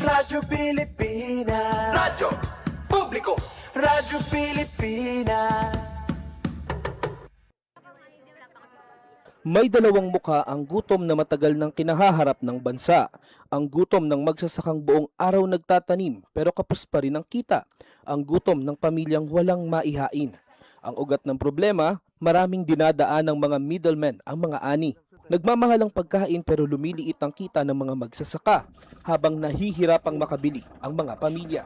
Radyo Pilipinas. Radyo Publiko. Radyo Pilipinas. May dalawang mukha ang gutom na matagal nang kinahaharap ng bansa. Ang gutom ng magsasakang buong araw nagtatanim pero kapos pa rin ang kita. Ang gutom ng pamilyang walang maihain. Ang ugat ng problema, maraming dinadaan ng mga middlemen ang mga ani. Nagmamahal ang pagkain pero lumiliit ang kita ng mga magsasaka habang nahihirapang makabili ang mga pamilya.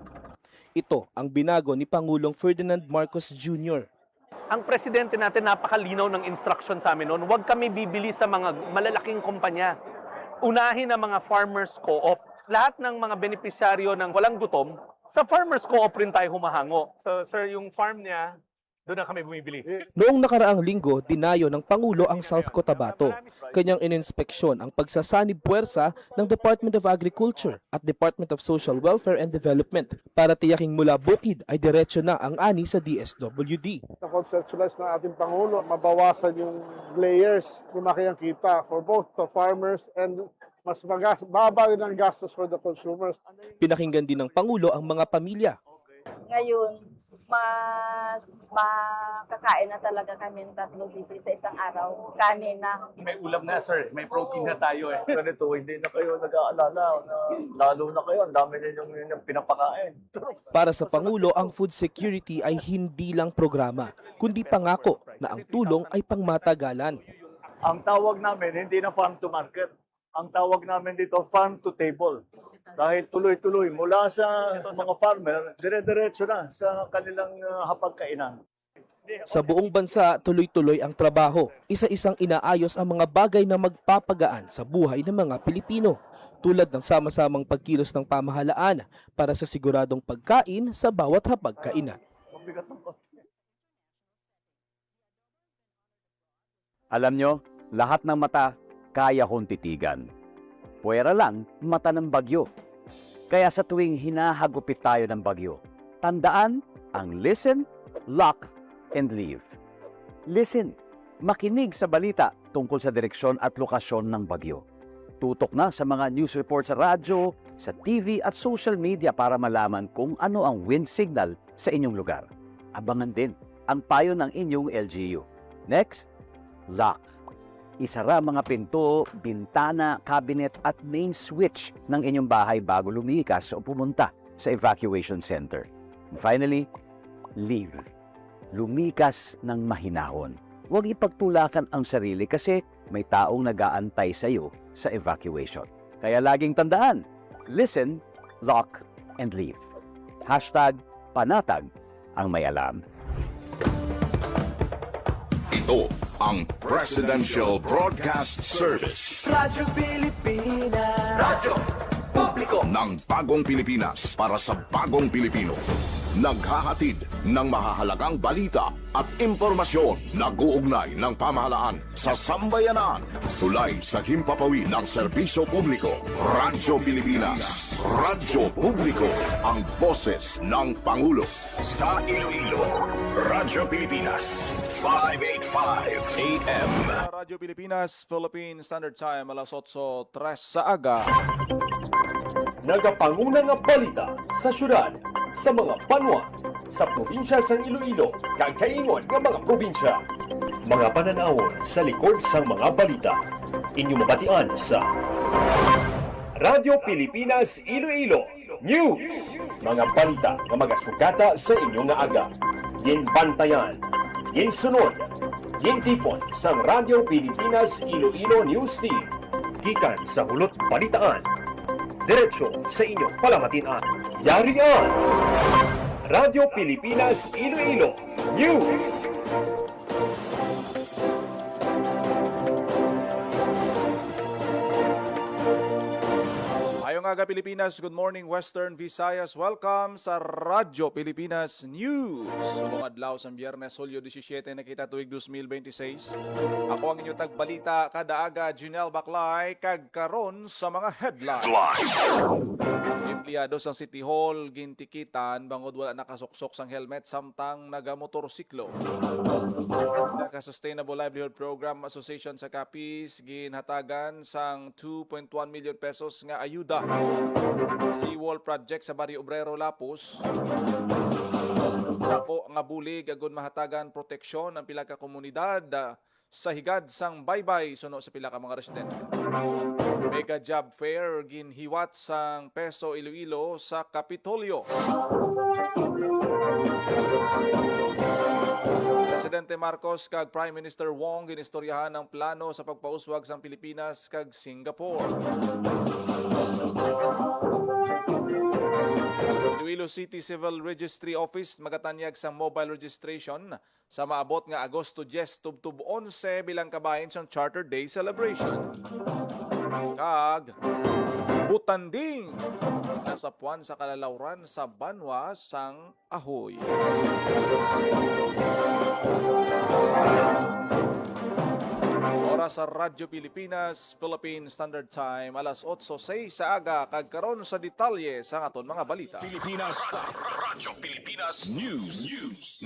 Ito ang binago ni Pangulong Ferdinand Marcos Jr. Ang presidente natin napakalinaw ng instruction sa amin noon, huwag kami bibili sa mga malalaking kumpanya. Unahin ang mga farmers co-op. Lahat ng mga benepisyaryo ng walang gutom, sa farmers co-op rin tayo humahango. So sir, yung farm niya, doon na kami bumibili. Noong nakaraang linggo, dinayo ng Pangulo ang South Cotabato. Kanyang ininspeksyon ang pagsasanib puwersa ng Department of Agriculture at Department of Social Welfare and Development para tiyaking mula bukid ay diretso na ang ani sa DSWD. Na-conceptualize na ating Pangulo, mabawasan yung layers, lumaki ang kita for both the farmers and mas baba rin ang gastos for the consumers. Pinakinggan din ng Pangulo ang mga pamilya. Ngayon, mas makakain na talaga kami ng 3 beses sa isang araw. Kanin na. May ulam na sir, may protein na tayo eh. Ganito, hindi na kayo nag-aalala. Lalo na kayo, ang dami ninyong pinapakain. Para sa Pangulo, ang food security ay hindi lang programa, kundi pangako na ang tulong ay pangmatagalan. Ang tawag namin, hindi na farm to market. Ang tawag namin dito, farm to table. Dahil tuloy-tuloy, mula sa mga farmer, dire-diretso na sa kanilang hapagkainan. Sa buong bansa, tuloy-tuloy ang trabaho. Isa-isang inaayos ang mga bagay na magpapagaan sa buhay ng mga Pilipino, tulad ng sama-samang pagkilos ng pamahalaan para sa siguradong pagkain sa bawat hapagkainan. Alam nyo, lahat ng mata kaya kong titigan. Puwera lang, mata ng bagyo. Kaya sa tuwing hinahagupit tayo ng bagyo, tandaan ang listen, lock, and leave. Listen, makinig sa balita tungkol sa direksyon at lokasyon ng bagyo. Tutok na sa mga news report sa radyo, sa TV at social media para malaman kung ano ang wind signal sa inyong lugar. Abangan din ang payo ng inyong LGU. Next, lock. Isara mga pinto, bintana, cabinet at main switch ng inyong bahay bago lumikas o pumunta sa evacuation center. And finally, leave. Lumikas ng mahinahon. Huwag ipagtulakan ang sarili kasi may taong nag-aantay sa iyo sa evacuation. Kaya laging tandaan, listen, lock, and leave. #panatag ang may alam. Ito ang Presidential Broadcast Service. Radyo Pilipinas. Radyo Publiko. Ng bagong Pilipinas para sa bagong Pilipino. Naghahatid ng mahahalagang balita at impormasyon na guugnay ng pamahalaan sa sambayanan. Tulay sa himpapawid ng serbisyo publiko. Radyo Pilipinas. Radyo Publiko. Ang boses ng Pangulo. Sa Iloilo, Radyo Pilipinas. 585 AM. Radyo Pilipinas, Philippine Standard Time, alas 8:03 sa aga. Nagapanguna nga balita sa syudad, sa mga banwa, sa probinsya sang Iloilo, kag kaingon nga mga probinsya. Mga pananawon sa likod sang mga balita. Inyo mabatian sa Radyo Pilipinas Iloilo News. Mga balita nga magasugata sa inyo nga aga. Ginbantayan, ginsunod, gintipon sang Radyo Pilipinas Iloilo News Team. Gikan sa hulot balitaan. Diretso sa inyong palamatian. Yarian! Radyo Pilipinas Iloilo News! Ayong aga Pilipinas, good morning Western Visayas. Welcome sa Radyo Pilipinas News. Sumong adlaw sa Biyernes, Hulyo 17, nakita tuig 2026. Ako ang inyong tagbalita kada aga, Janelle Baclay, kag karon sa mga headlines. empleyado sa City Hall gintikitan bangod wala nakasuksok sang helmet samtang nagamotorsiklo. Ka Sustainable Livelihood Program Association sa Capiz ginhatagan sang 2.1 million pesos nga ayuda. Seawall project sa Barrio Obrero, Lapus. Dako nga bulig agon mahatagan proteksyon ang pila ka komunidad sa higad sang baybay suno sa pila ka mga residente. Mega job fair ginhiwat sang Peso Iloilo sa Kapitolyo. Presidente Marcos kag Prime Minister Wong ginistoryahan ang plano sa pagpauswag sang Pilipinas kag Singapore. Iloilo City Civil Registry Office magatanyag sang mobile registration sa maabot nga Agosto 10 tubtub 11 bilang kabahin sang Charter Day celebration. Kag butanding nasa puwan sa kalalawran sa Banwa sang Ahoy. Oras sa Radyo Pilipinas, Philippine Standard Time, alas 8:06 sa aga, kag karon sa detalye sa aton mga balita. Radyo Pilipinas News.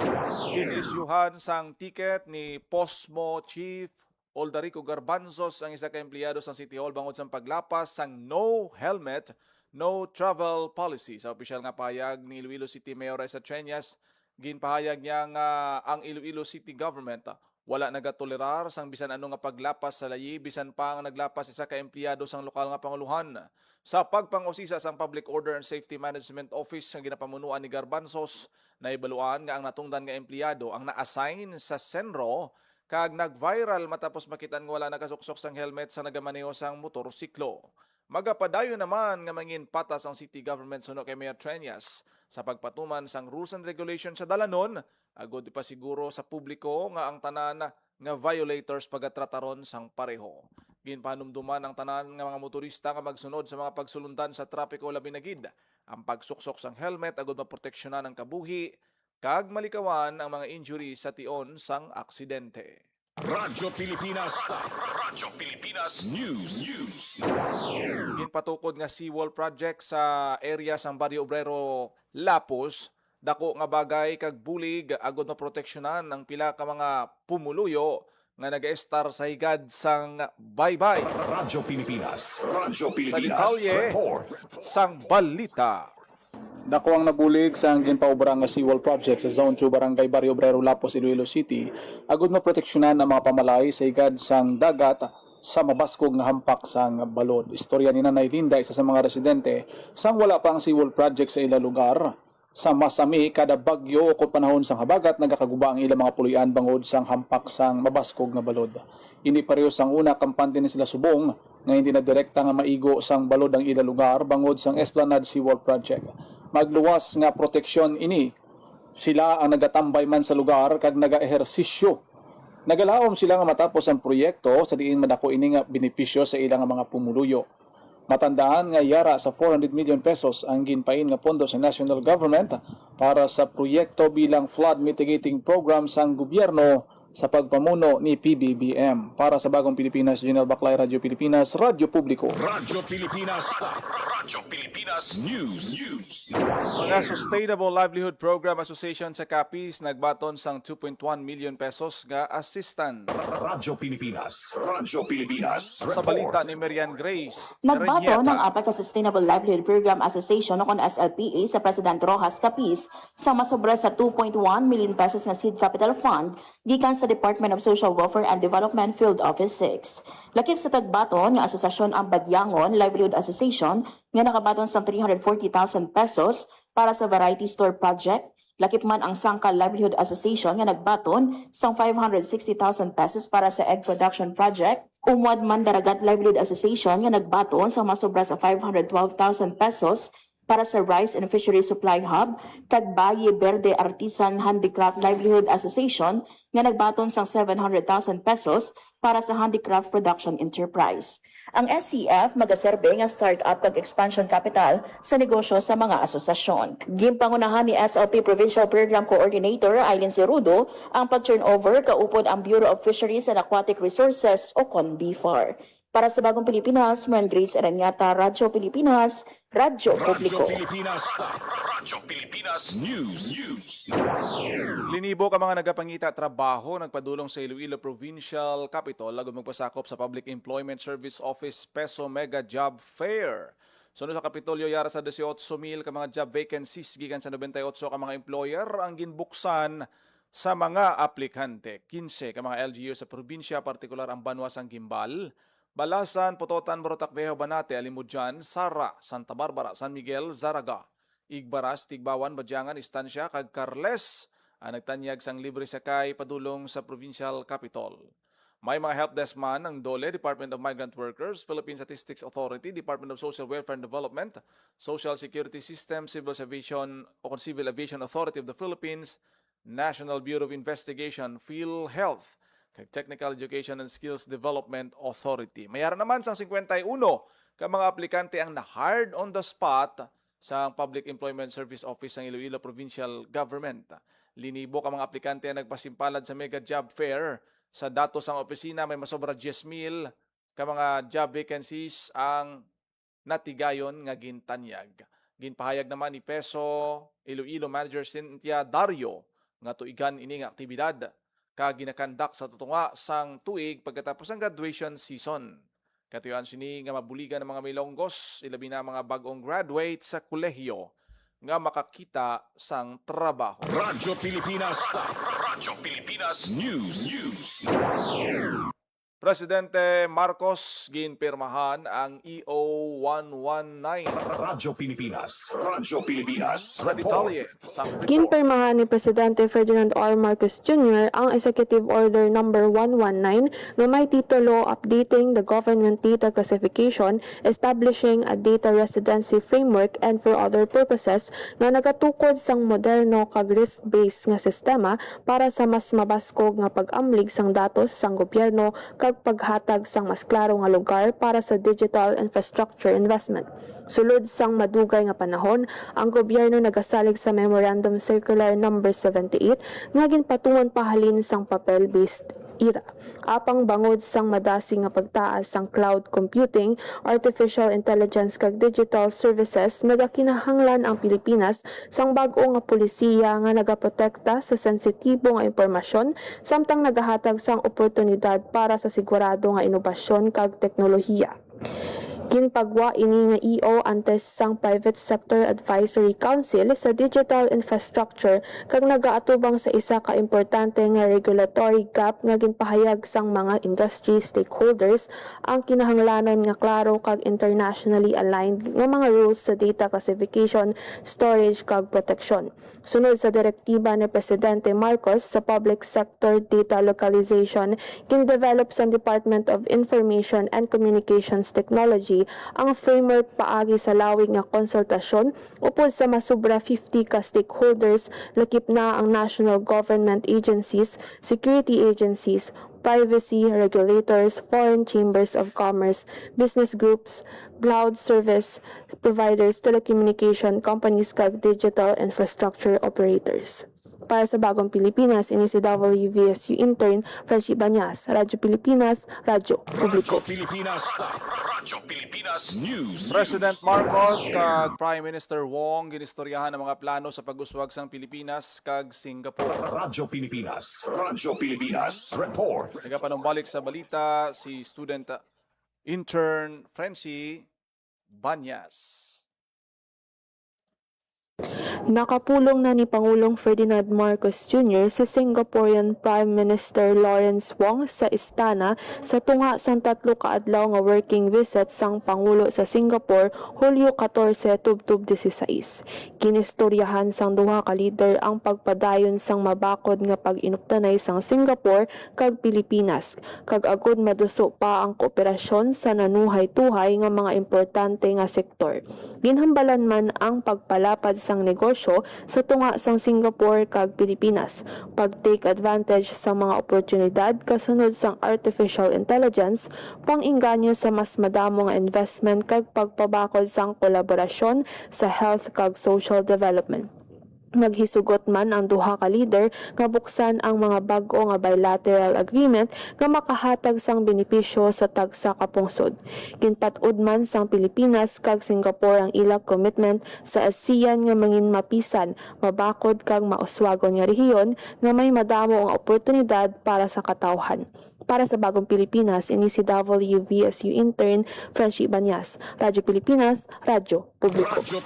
Inisyuhan sang ticket ni Posmo Chief Oldarico Garbanzos ang isa ka empleyado sa City Hall bangod sa paglapas sang no helmet, no travel policy. Sa opisyal nga pahayag ni Iloilo City Mayor Reza Treñas, ginpahayag niya nga ang Iloilo City Government wala nagatolerar sang bisan ano nga paglapas sa layi bisan pa ang naglapas isa ka empleyado sang lokal nga panguluhan. Sa pagpangusisa sang Public Order and Safety Management Office ang ginapamunuan ni Garbanzos, naibaluan nga ang natungdan nga empleyado ang na-assign sa Senro kag nag-viral matapos makitaan nga wala nakasuksok sang helmet sa nagamaneho sang motorsiklo. Magapadayon naman nga mangin patas ang city government suno kay Mayor Treñas sa pagpatuman sang rules and regulations sa dalanon, agod pa siguro sa publiko nga ang tanan nga violators pagatrataron sang pareho. Ginpanumduman ang tanan nga mga motorista nga magsunod sa mga pagsulundan sa trapiko labi na gid ang pagsuksok sang helmet agod maproteksyonan ang kabuhi kag malikawan ang mga injury sa tion sang aksidente. Radyo Pilipinas News. Ginpatukod nga seawall project sa area sang Barrio Obrero, Lapus, dako nga bagay kag bulig agod maproteksyonan ang pila ka mga pumuluyo nga nag-estar sa higad sang baybay. Radyo Pilipinas Sa detalye sang balita. Dako ang nabulig sa ginpaubra nga seawall project sa Zone 2 Barangay Barrio Obrero, Lapus, Iloilo City agud maproteksyonan ang mga pamalay sa higad sang dagat sa mabaskog nga hampak sang balod. Istorya ni Nanay Linda, isa sa mga residente sang wala pa ang seawall project sa ila lugar. Sa masami kada bagyo o kung panahon sang habagat nagakaguba ang ilang mga puloy-an bangod sang hampak sang mabaskog nga balod. Ini pareho sang una kampante ni sila subong nga hindi na direkta nga maigo sang balod ang ilang lugar bangod sang Esplanade Seawall Project. Magluwas nga proteksyon ini, sila ang nagatambay man sa lugar kag nagaehersisyo. Nagalaom sila nga matapos ang proyekto sa diin madako ini nga benepisyo sa ilang mga pumuluyo. Matandaan nga yara sa 400 million pesos ang ginpain nga pondo sa national government para sa proyekto bilang flood mitigating program sang gobyerno sa pagpamuno ni PBBM. Para sa Bagong Pilipinas, General Baclay, Radyo Pilipinas, Radyo Publiko. Radyo Pilipinas News. Mga Sustainable Livelihood Program Association sa Capiz nagbaton sang 2.1 million pesos nga assistance. Radyo Pilipinas Sa balita ni Marian Grace. Nagbato ng apat ka Sustainable Livelihood Program Association o kon SLPA sa President Rojas Capiz sa masobra sa 2.1 million pesos nga seed capital fund gikan sa Department of Social Welfare and Development Field Office 6. Lakip sa tagbaton nga asosasyon ang Badyangon Livelihood Association nga nakabaton sa 340,000 pesos para sa Variety Store Project. Lakip man ang Sangkal Livelihood Association nga nagbaton sa 560,000 pesos para sa Egg Production Project. Umwad man Daragat Livelihood Association nga nagbaton sa masobra sa 512,000 pesos para sa Rice and Fishery Supply Hub, kag Valle Verde Artisan Handicraft Livelihood Association nga nagbaton sang 700,000 pesos para sa Handicraft Production Enterprise. Ang SCF magaserbe nga start-up kag expansion capital sa negosyo sa mga asosasyon. Ginpangunahan ni SLP Provincial Program Coordinator Aileen Cerudo ang pag-turnover kaupod ang Bureau of Fisheries and Aquatic Resources o CONBIFAR. Para sa Bagong Pilipinas, Marian Grace Aranyata, Radyo Pilipinas, Radyo Publiko. Linibo ka mga nagapangita trabaho nagpadulong sa Iloilo Provincial Capital lago magpasakop sa Public Employment Service Office Peso Mega Job Fair. Sunod sa Kapitolyo yara sa 18,000 ka mga job vacancies gikan sa 98 ka mga employer ang ginbuksan sa mga aplikante. 15 ka mga LGU sa probinsya, partikular ang Banwas ang Gimbal, Balasan, Pototan, Borotac, Viejo, Banate, Alimujan, Sara, Santa Barbara, San Miguel, Zaraga, Igbaras, Tigbawan, Badyangan, Istansya, kag Carles, ang nagtanyag sang libre sakay padulong sa Provincial Capital. May mga helpdesk man ng DOLE, Department of Migrant Workers, Philippine Statistics Authority, Department of Social Welfare and Development, Social Security System, Civil Aviation Authority of the Philippines, National Bureau of Investigation, PhilHealth, kag Technical Education and Skills Development Authority. Mayara naman sang 51 ka mga aplikante ang na-hired on the spot sa Public Employment Service Office ng Iloilo Provincial Government. Linibo ka mga aplikante ang nagpasimpalad sa Mega Job Fair. Sa datos ng opisina may masobra 10,000 ka mga job vacancies ang natigayon nga gintanyag. Ginpahayag naman ni Peso Iloilo Manager Cynthia Dario nga tuigan ini nga aktibidad ka ginakandak sa tutunga sang tuig pagkatapos ng graduation season. Katuyuan sini nga mabuligan ng mga milonggos, ilabi na mga bagong graduate sa kolehiyo nga makakita sang trabaho. Radyo Pilipinas News. Presidente Marcos ginpirmahan ang EO 119. Radyo Pilipinas. Retaliate sang report. Ginpirmahan ni Presidente Ferdinand R. Marcos Jr. ang Executive Order No. 119 na may titulo Updating the Government Data Classification, Establishing a Data Residency Framework and for Other Purposes nga nagatukod sang moderno kag risk-based nga sistema para sa mas mabaskog nga pag-amlig sang datos sang gobyerno kag paghatag sang mas klaro nga lugar para sa digital infrastructure investment. Sulod sang madugay nga panahon, ang gobyerno nagasalig sa Memorandum Circular No. 78 nga ginpatungon pahalin sang papel-based era. Apang bangod sang madasi nga pagtaas sang cloud computing, artificial intelligence kag digital services, nagakinahanglan ang Pilipinas sang bag-o nga pulisiya nga nagaprotekta sa sensitibo nga impormasyon samtang nagahatag sang oportunidad para sa sigurado nga inobasyon kag teknolohiya. Ginpagwa ini nga EO antes sang Private Sector Advisory Council sa digital infrastructure kag nagaatubang sa isa ka importante nga regulatory gap nga ginpahayag sang mga industry stakeholders ang kinahanglanon nga klaro kag internationally aligned nga mga rules sa data classification, storage kag protection. Sunod sa direktiba ni Presidente Marcos sa Public Sector Data Localization, gindevelop sa Department of Information and Communications Technology ang framework paagi sa lawig nga konsultasyon upod sa masubra 50 ka stakeholders, lakip na ang national government agencies, security agencies, privacy regulators, foreign chambers of commerce, business groups, cloud service providers, telecommunication companies kag digital infrastructure operators. Para sa Bagong Pilipinas, ini si WVSU intern Frenchie Banyas, Radyo Pilipinas, Radyo Publiko. President Marcos kag Prime Minister Wong ginistoryahan ang mga plano sa pag-uswag sang Pilipinas kag Singapore. Radyo Pilipinas Report. Nagapanumbalik sa balita si student intern Frenchie Banyas. Nakapulong na ni Pangulong Ferdinand Marcos Jr. si Singaporean Prime Minister Lawrence Wong sa istana sa tunga sang 3 kaadlaw nga working visit sang Pangulo sa Singapore Hulyo 14 tubtub 16. Ginistoryahan sang duha ka leader ang pagpadayon sang mabakod nga pag-inuptanay sang Singapore kag Pilipinas kag agud maduso pa ang kooperasyon sa nanuhay-tuhay nga mga importante nga sektor. Ginhambalan man ang pagpalapad sang negosyo sa tunga sang Singapore kag Pilipinas, pag-take advantage sa mga oportunidad kasunod sang artificial intelligence, pang-inganyo sa mas madamo nga investment kag pagpabakod sang kolaborasyon sa health kag social development. Naghisugot man ang duha ka leader nga buksan ang mga bag-o nga bilateral agreement nga makahatag sang benepisyo sa tagsa ka pungsod. Ginpatud man sang Pilipinas kag Singapore ang ilang commitment sa ASEAN nga mangin mapisan, mabakod kag mauswagon nga rehiyon nga may madamo ang oportunidad para sa katawhan. Para sa Bagong Pilipinas, ini si WVSU intern Frenchie Banyas. Radyo Pilipinas, Radyo Publiko. Radyo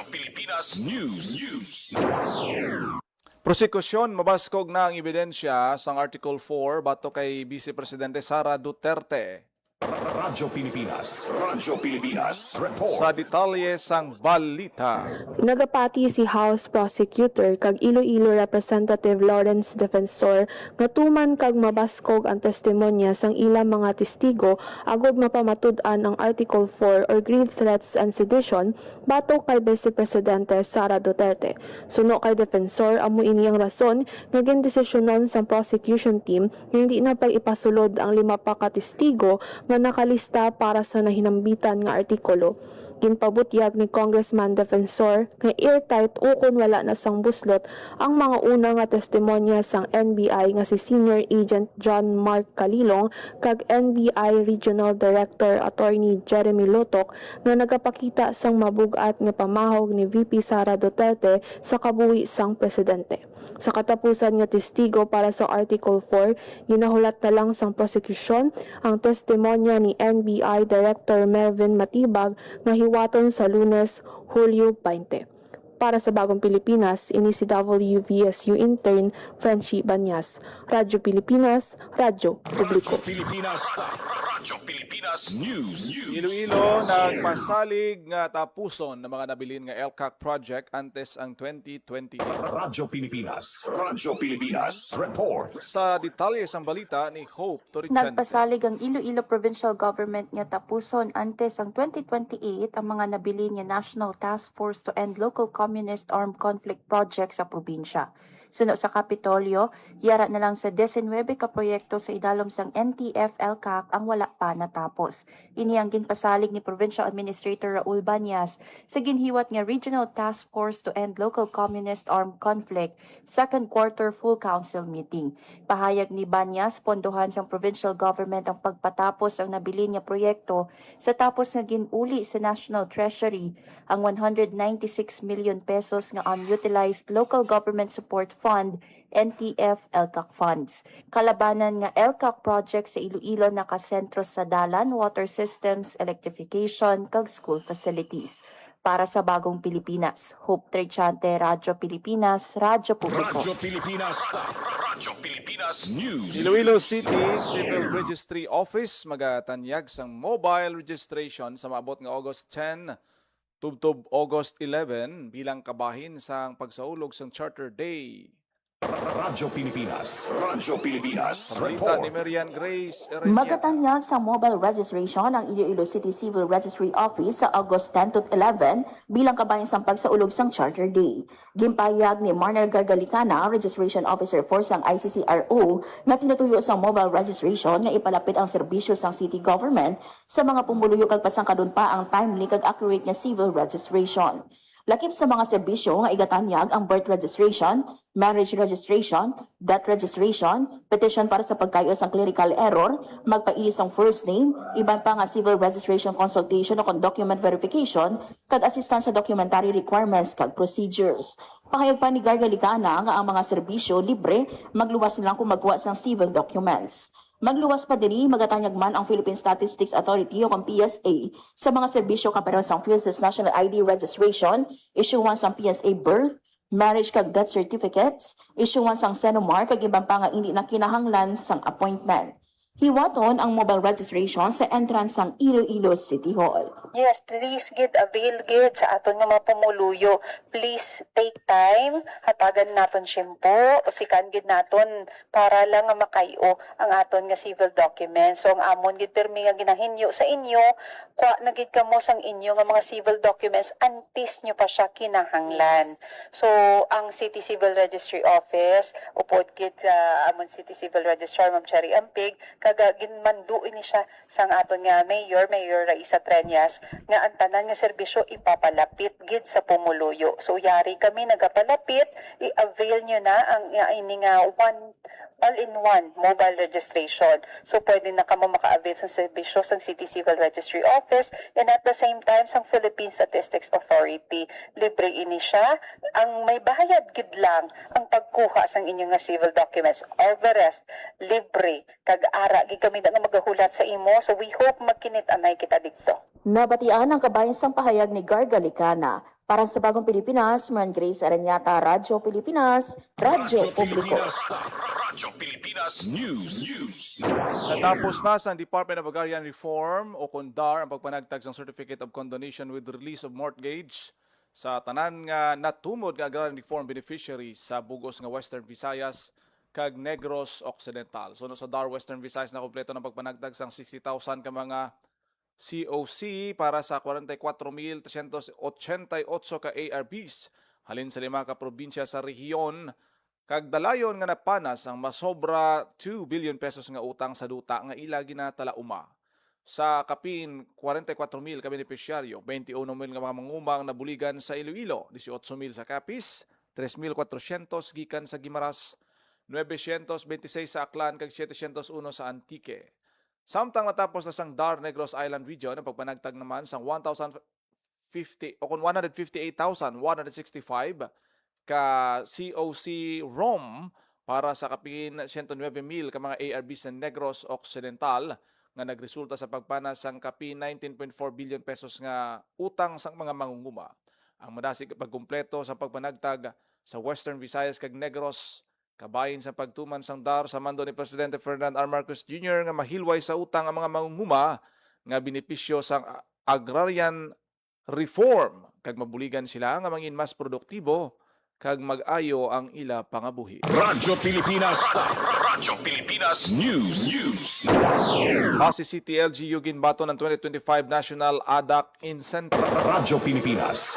Pilipinas News. Prosekusyon mabaskog na ang ebidensya sang Article 4 bato kay Vice Presidente Sara Duterte. Radyo Pilipinas Report. Sa detalye sang balita. Nagapati si House Prosecutor kag Iloilo Representative Lawrence Defensor nga tuman kag mabaskog ang testimonya sang ilang mga testigo agod mapamatud-an ang Article 4 or grave threats and sedition bato kay Vice Presidente Sara Duterte. Suno kay Defensor amo iniyang rason nga gindesisyonon sang prosecution team nga hindi na pag-ipasulod ang 5 pa ka testigo nga nakalista para sa nahinambitan nga artikulo. Ginpabutyag ni Congressman Defensor nga airtight ukon wala na sang buslot ang mga una nga testimonya sang NBI nga si Senior Agent John Mark Calilong kag NBI Regional Director Attorney Jeremy Lotok nga nagapakita sang mabugat nga pamahog ni VP Sara Duterte sa kabuhi sang presidente. Sa katapusan nga testigo para sa Article 4, ginahulat na lang sang prosekusyon ang testimonya ni NBI Director Melvin Matibag na hiwaton sa Lunes, Hulyo 20. Para sa Bagong Pilipinas, ini si WVSU intern Frenchie Banyas. Radyo Pilipinas, Radyo Publiko. Radyo Pilipinas News. Iloilo nagpasalig nga tapuson ng mga nabilin nga LCAC project antes ang 2020. Radyo Pilipinas Report. Sa detalye sang balita ni Hope Torichan. Nagpasalig ang Iloilo Provincial Government nga tapuson antes ang 2028 ang mga nabilin nga National Task Force to End Local Communist Armed Conflict Project sa probinsya. Suno sa Kapitolyo, yara na lang sa 19 ka proyekto sa idalom sang NTF-LCAC ang wala pa natapos. Ini ang ginpasalig ni Provincial Administrator Raul Banyas sa ginhiwat nga Regional Task Force to End Local Communist Armed Conflict second quarter full council meeting. Pahayag ni Banyas, pondohan sang provincial government ang pagpatapos ang nabilin nga proyekto sa tapos nga ginuli sa National Treasury ang 196 million pesos nga unutilized local government support fund NTF LCAC funds. Kalabanan nga LCAC project sa Iloilo nakasentro sa dalan, water systems, electrification, kag school facilities. Para sa Bagong Pilipinas, Hope Trichante, Radyo Pilipinas, Radyo Publiko. Radyo Pilipinas News. Iloilo City Civil Registry Office magatanyag sang mobile registration sa maabot nga August 10 tubtob August 11 bilang kabahin sang pagsaulog sang Charter Day. Radyo Pilipinas Balita ni Report. Marian Grace Erenia. Magatanyag sa mobile registration ang Iloilo City Civil Registry Office sa August 10 to 11 bilang kabahin sa pagsaulog sang Charter Day. Gimpayag ni Marner Gargalicana, Registration Officer for sang ICCRO, na tinutuyo sa mobile registration nga ipalapit ang serbisyo sang city government sa mga pumuluyo kag pasangkadon pa ang timely kag accurate nga civil registration. Lakip sa mga serbisyo nga igatanyag ang birth registration, marriage registration, death registration, petition para sa pagkayos ang clerical error, magpailis ang first name, iban pa nga civil registration consultation o document verification, kag assistance sa documentary requirements kag procedures. Pahayag pa ni Gargalicana nga ang mga serbisyo libre, magluwas nilang kung magkuha sang civil documents. Magluwas pa diri magatanyag man ang Philippine Statistics Authority o PSA sa mga serbisyo kapareho sa PhilSys National ID Registration, issuance ang PSA birth, marriage kag death certificates, issuance ang Senomar kag ibang pa nga hindi na kinahanglan sang appointment. Hiwaton ang mobile registration sa entrance sang Iloilo City Hall. Yes, please avail sa aton nga mga pumuluyo. Please take time, hatagan naton syempo o sikan gid naton para lang nga makayo ang aton nga civil documents. So ang amon gid permi nga ginahinyo sa inyo, kwa na gid kamo sang inyo nga mga civil documents antes nyo pa siya kinahanglan. So ang City Civil Registry Office upod gid amon City Civil Registrar Ma'am Cherry Ampig kaga ginmando ini siya sang aton nga Mayor Raisa Treñas nga ang tanan nga serbisyo ipapalapit gid sa pumuluyo. So yari kami nagapalapit, i-avail nyo na ang ini nga all-in-one mobile registration. So pwede na kamo maka-avail sa serbisyo sa City Civil Registry Office and at the same time sa Philippine Statistics Authority. Libre ini siya. Ang may bayad gid lang ang pagkuha sang inyong nga civil documents. All the rest, libre. Kag-ara gid kami nga magahulat sa imo. So we hope magkinit-anay kita dito. Nabatian ang kabayan sang pahayag ni Garga Licana. Para sa Bagong Pilipinas, Maran Grace Aranyata, Radyo Pilipinas, Radyo Publiko. Radyo Pilipinas News. Natapos na sa Department of Agrarian Reform o KONDAR ang pagpanagtag ng Certificate of Condonation with Release of Mortgage sa tanan nga natumod nga agrarian reform beneficiaries sa bugos nga Western Visayas kag Negros Occidental. So no sa DAR Western Visayas na kompleto ng pagpanagtag sang 60,000 ka mga COC para sa 44,388 ka ARBs halin sa 5 ka probinsya sa rehiyon kag dalayon nga napanas ang masobra 2 billion pesos nga utang sa duta nga ila ginatalauma. Sa kapin 44,000 ka benepisyaryo, 21,000 nga mga mangumang nabuligan sa Iloilo, 18,000 sa Capiz, 3,400 gikan sa Guimaras, 926 sa Aklan kag 701 sa Antique. Samtang natapos na sang DAR Negros Island Region ang pagpanagtag naman sang 158,165 ka COC ROM para sa kapin 109,000 ka mga ARBs sa Negros Occidental nga nagresulta sa pagpanas sang kapin 19.4 billion pesos nga utang sang mga mangunguma. Ang madasig pagkumpleto sa pagpanagtag sa Western Visayas kag Negros kabayin sa pagtuman sang DAR sa mando ni Presidente Ferdinand R. Marcos Jr. nga mahilway sa utang ang mga mangunguma nga benepisyo sang agrarian reform kag mabuligan sila nga mangin mas produktibo kag mag-ayo ang ila pangabuhi. Radyo Pilipinas News. Pasig City LGU ginbato ng 2025 National ADAC Incentive. Radyo Pilipinas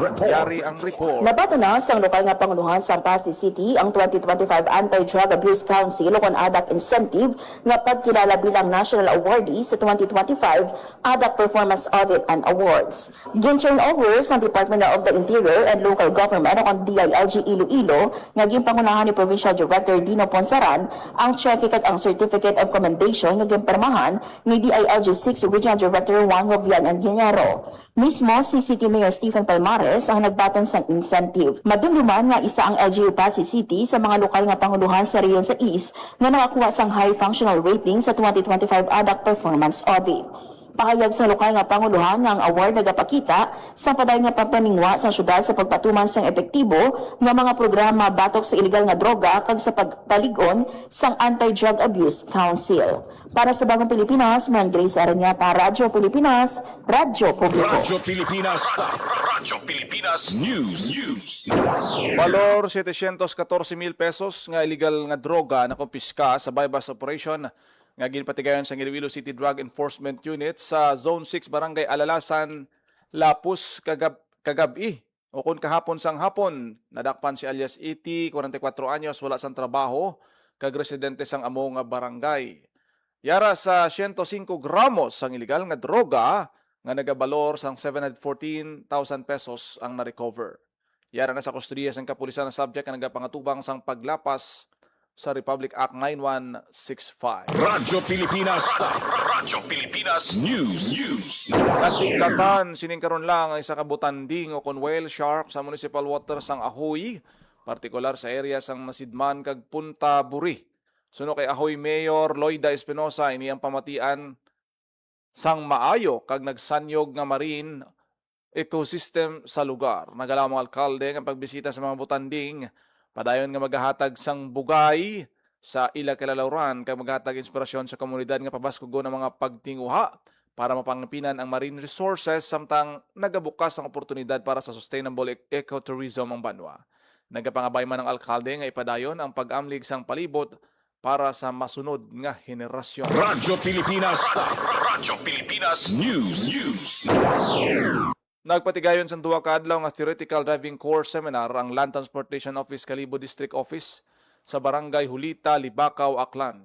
Report. Yari ang report. Nabato na sa lokal nga panguluhan sa Pasig City ang 2025 Anti-Drug Abuse Council o ADAC Incentive nga pagkilala bilang National Awardee sa 2025 ADAC Performance Audit and Awards. Gin-turn over sa Department of the Interior and Local Government o DILG Iloilo nga ginpangunahan ni Provincial Director Dino Ponsaran ang cheque kag ang Certificate of Commendation nga ginpermahan ni DILG 6 Regional Director Juan Jovian Anguiñaro. Mismo si City Mayor Stephen Palmares ang nagbatan sang incentive. Madumduman nga isa ang LGU Pasig City sa mga lokal nga panguluhan sa rehiyon sa East nga nakakuha sang high functional rating sa 2025 ADAC Performance Audit. Pahayag sa lokal nga panguluhan nga ang award nagapakita sa padayon nga pagpaningwa sa syudad sa pagpatuman sang epektibo nga mga programa batok sa illegal nga droga kag sa pagpaligon sang Anti-Drug Abuse Council. Para sa Bagong Pilipinas, Maran Grace Aranyata, Radyo Pilipinas, Radyo Publiko. Radyo Pilipinas News. Valor 714,000 pesos nga illegal nga droga na kumpiska sa bypass operation nga ginpatigayon sa Iloilo City Drug Enforcement Unit sa Zone 6 Barangay Alalasan, Lapus kagabi o kun kahapon sang hapon. Nadakpan si alias E.T., 44 anyos, wala sang trabaho, kag residente sang amo nga barangay. Yara sa 105 gramos sang illegal nga droga nga nagabalor sang 714,000 pesos ang na-recover. Yara na sa kustodiya sang kapulisan na subject nga nagapangatubang sang paglapas sa Republic Act 9165. Radyo Pilipinas News. Nasiklatan sining karon lang ang isa ka butanding o kon whale shark sa municipal water sang Ahoy, partikular sa area sang Masidman kag Punta Buri. Suno kay Ahoy Mayor Loida Espinosa ini ang pamatian sang maayo kag nagsanyog nga marine ecosystem sa lugar. Nagalaw mga alkalde nga pagbisita sa mga butanding. Padayon nga maghahatag sang bugay sa ila kilalauran kay maghatag inspirasyon sa komunidad nga pabaskugo ng mga pagtinguha para mapangpinan ang marine resources samtang nagabukas ang oportunidad para sa sustainable ecotourism ang banwa. Nagapangabay man ang alkalde nga ipadayon ang pag-amlig sang palibot para sa masunod nga henerasyon. Radyo Pilipinas News. Nagpatigayon sa duwa ka adlaw nga theoretical driving course seminar ang Land Transportation Office Kalibo District Office sa Barangay Hulita, Libakaw, Aklan.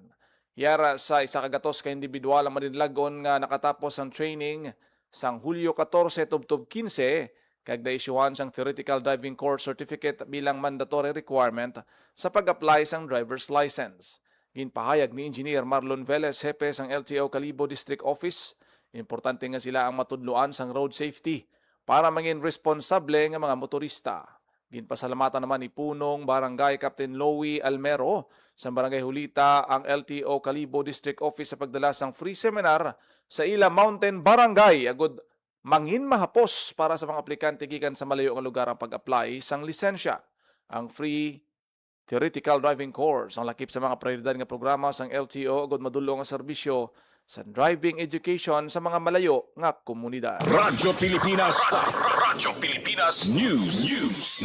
Yara sa isa kagatos ka individual ang Marinlagon nga nakatapos ang training sang Hulyo 14 tubtob 15 kag na-issuehan sang theoretical driving course certificate bilang mandatory requirement sa pag-apply sang driver's license. Ginpahayag ni Engineer Marlon Velez, hepe sang LTO Calibo District Office, importante nga sila ang matudloan sang road safety para mangin responsable nga mga motorista. Ginpasalamatan naman ni Punong Barangay Captain Louie Almero sa Barangay Hulita ang LTO Calibo District Office sa pagdala sang free seminar sa Ila Mountain Barangay agud mangin mahapos para sa mga aplikante gikan sa malayo nga lugar ang pag-apply sang lisensya. Ang free theoretical driving course ang lakip sa mga prioridad nga programa sang LTO agud madulong nga serbisyo sa driving education sa mga malayo nga komunidad. Radyo Pilipinas News.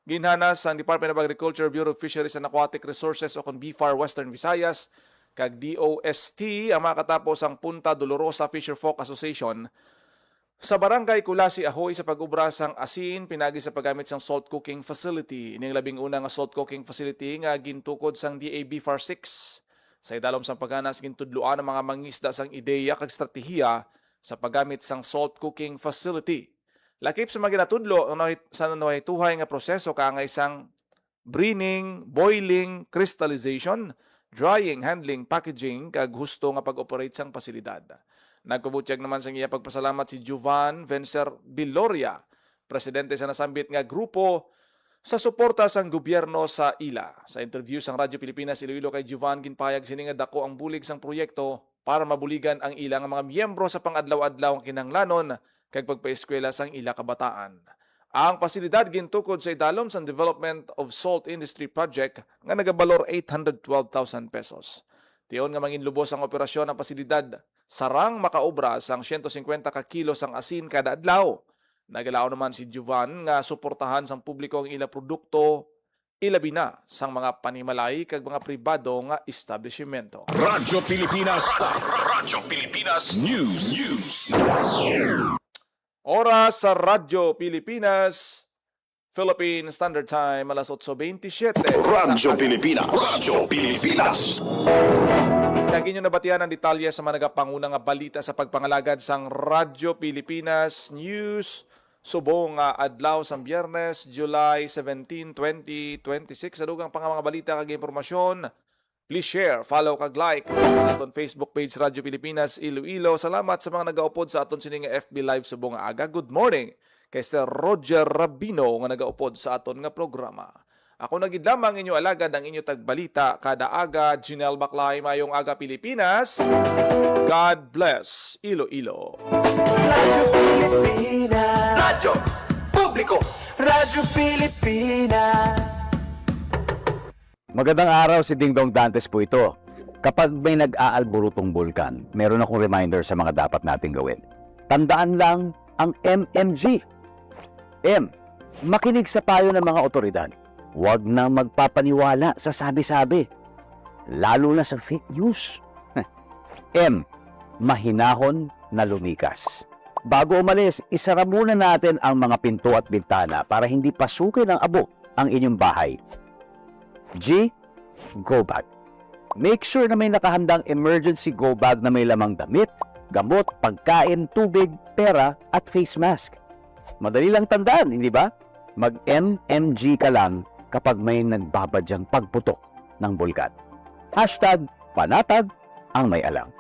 Ginhanas ang Department of Agriculture, Bureau of Fisheries and Aquatic Resources o kon BFAR Western Visayas kag DOST ang makatapos ang Punta Dolorosa Fisherfolk Association sa Barangay Kulasi Ahoy sa pag-ubra sang asin pinagi sa paggamit sang salt cooking facility. Ining labing una nga salt cooking facility nga gintukod sang DAB FAR 6. Sa idalom sang pagganas gintudloan ang mga mangisda sang ideya kag strategiya sa paggamit sang salt cooking facility. Lakip sa mga ginatudlo sa nanuhituhay nga proseso kaangay sang breening, boiling, crystallization, drying, handling, packaging kag husto nga pag-operate sang pasilidad. Nagpabutyag naman sa iya pagpasalamat si Juvan Vencer Biloria, presidente sa nasambit nga grupo sa suporta sang gobyerno sa ila. Sa interview sang Radyo Pilipinas Iloilo kay Juvan ginpayag sini nga dako ang bulig sang proyekto para mabuligan ang ila nga mga miyembro sa pang-adlaw-adlaw nga kinahanglanon kag pagpaeskwela sang ila kabataan. Ang pasilidad gintukod sa idalom sa Development of Salt Industry Project nga nagabalor 812,000 pesos. Tiyon nga manginlubos ang operasyon ng pasilidad sarang makaobra sang 150 ka kilos ang asin kada adlaw. Nagalao naman si Juvan nga suportahan sang publiko ang ila produkto ilabi na sang mga panimalay kag mga pribado nga establishmento. Radyo Pilipinas News. Oras sa Radyo Pilipinas, Philippine Standard Time, alas 8:27. Radyo Pilipinas. Lagi nyo nabatian ang detalye sa mga nagapangunang nga balita sa pagpangalagad sang Radyo Pilipinas News. Subong adlaw sang Biyernes, July 17, 2026. Sa dugang pang mga balita kag impormasyon, please share, follow kag like sa aton Facebook page Radyo Pilipinas Iloilo. Salamat sa mga nagaupod sa aton sining FB Live subong aga. Good morning kay Sir Roger Rabino nga nagaupod sa aton nga programa. Ako nagid lamang inyo alagad ang inyo tagbalita kada aga. Jinel Baclay, mayong aga Pilipinas. God bless Iloilo. Radyo Pilipinas. Radyo Publiko. Radyo Pilipinas. Magandang araw, si Dingdong Dantes po ito. Kapag may nag-aalburutong bulkan, meron akong reminder sa mga dapat nating gawin. Tandaan lang ang MMG. M. Makinig sa payo ng mga otoridad. Huwag na magpapaniwala sa sabi-sabi, lalo na sa fake news. M. Mahinahon na lumikas. Bago umalis, isara muna natin ang mga pinto at bintana para hindi pasukin ng abo ang inyong bahay. G. Go bag. Make sure na may nakahandang emergency go bag na may lamang damit, gamot, pagkain, tubig, pera at face mask. Madali lang tandaan, hindi ba? Mag-MMG ka lang kapag may nagbabadyang pagputok ng bulkan. Hashtag panatag ang may alam.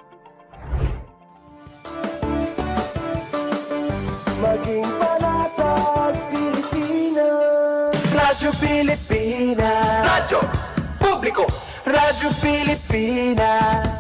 Maging panatag Pilipinas. Radyo Pilipinas. Radyo Publiko. Radyo Pilipinas.